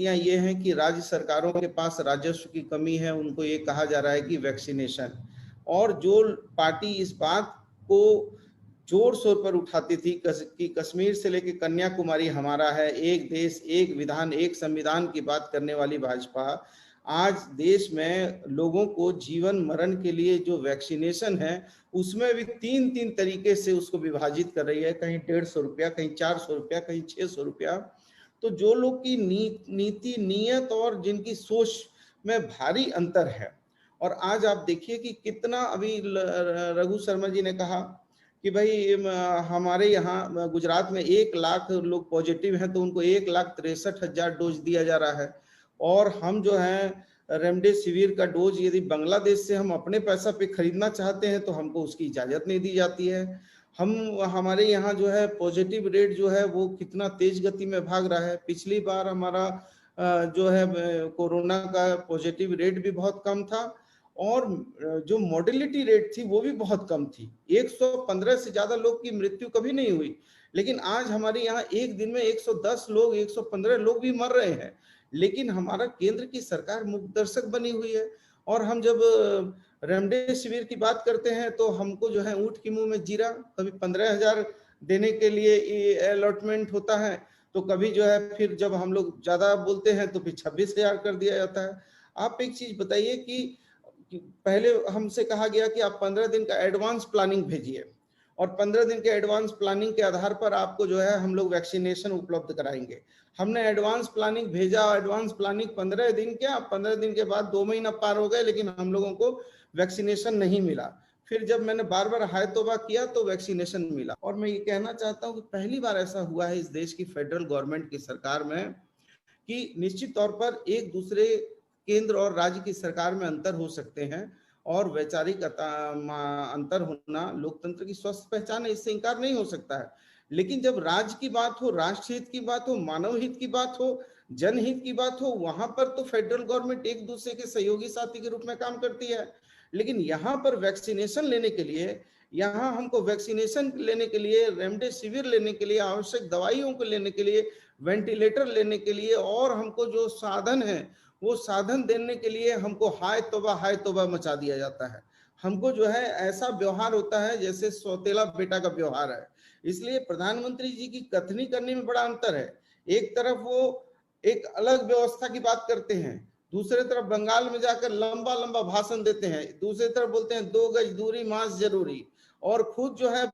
नीतियां ये हैं कि राज्य सरकारों के पास राजस्व की कमी है, उनको ये कहा जा रहा है कि वैक्सीनेशन, और जो पार्टी इस बात को जोर शोर पर उठाती थी कि कश्मीर से लेकर कन्याकुमारी हमारा है, एक देश एक विधान एक संविधान की बात करने वाली भाजपा आज देश में लोगों को जीवन मरण के लिए जो वैक्सीनेशन है उसमें भी तीन तीन तरीके से उसको विभाजित कर रही है, कहीं 150 रुपया, कहीं 400 रुपया, कहीं 600 रुपया। तो जो लोग की नीति नियत और जिनकी सोच में भारी अंतर है। और आज आप देखिए कि कितना, अभी रघु शर्मा जी ने कहा कि भाई हमारे यहाँ गुजरात में 1 लाख लोग पॉजिटिव हैं तो उनको 1,63,000 डोज दिया जा रहा है, और हम जो है रेमडेसिविर का डोज यदि बांग्लादेश से हम अपने पैसा पे खरीदना चाहते हैं तो हमको उसकी इजाजत नहीं दी जाती है। हमारे यहाँ जो है पॉजिटिव रेट जो है वो कितना तेज गति में भाग रहा है। पिछली बार हमारा जो है कोरोना का पॉजिटिव रेट भी बहुत कम था, और जो मोर्टेलिटी रेट थी वो भी बहुत कम थी, 115 से ज्यादा लोग की मृत्यु कभी नहीं हुई। लेकिन आज हमारे यहाँ एक दिन में 110 लोग, 115 लोग भी मर रहे हैं। लेकिन हमारा केंद्र की सरकार मुख्य दर्शक बनी हुई है, और हम जब रेमडेसिविर की बात करते हैं तो हमको जो है ऊंट के मुंह में जीरा, कभी 15,000 देने के लिए अलॉटमेंट होता है, तो कभी जो है फिर जब हम लोग ज्यादा बोलते हैं तो फिर 26,000 कर दिया जाता है। आप एक चीज बताइए कि पहले हमसे कहा गया कि आप 15 दिन का एडवांस प्लानिंग भेजिए, और 15 दिन के एडवांस प्लानिंग के आधार पर आपको जो है हम लोग वैक्सीनेशन उपलब्ध कराएंगे। हमने एडवांस प्लानिंग भेजा, एडवांस प्लानिंग 15 दिन क्या, 15 दिन के बाद 2 महीना पार हो गए, लेकिन हम लोगों को वैक्सीनेशन नहीं मिला। फिर जब मैंने बार बार हाय तौबा किया तो वैक्सीनेशन मिला। और मैं ये कहना चाहता हूँ कि पहली बार ऐसा हुआ है इस देश की फेडरल गवर्नमेंट की सरकार में कि निश्चित तौर पर एक दूसरे केंद्र और राज्य की सरकार में अंतर हो सकते हैं, और वैचारिक अंतर होना लोकतंत्र की स्वस्थ पहचान है, इससे इंकार नहीं हो सकता है। लेकिन जब राज्य की बात हो, राष्ट्र हित की बात हो, मानव हित की बात हो, जनहित की बात हो, वहां पर तो फेडरल गवर्नमेंट एक दूसरे के सहयोगी साथी के रूप में काम करती है। लेकिन यहाँ पर वैक्सीनेशन लेने के लिए, यहाँ हमको वैक्सीनेशन लेने के लिए, रेमडेसिविर लेने के लिए, आवश्यक दवाइयों को लेने के लिए, वेंटिलेटर लेने के लिए, और हमको जो साधन है वो साधन देने के लिए हमको हाय तौबा मचा दिया जाता है। हमको जो है ऐसा व्यवहार होता है जैसे सौतेला बेटा का व्यवहार है। इसलिए प्रधानमंत्री जी की कथनी करने में बड़ा अंतर है। एक तरफ वो एक अलग व्यवस्था की बात करते हैं, दूसरे तरफ बंगाल में जाकर लंबा लंबा भाषण देते हैं, दूसरी तरफ बोलते हैं 2 गज दूरी मास्क जरूरी, और खुद जो है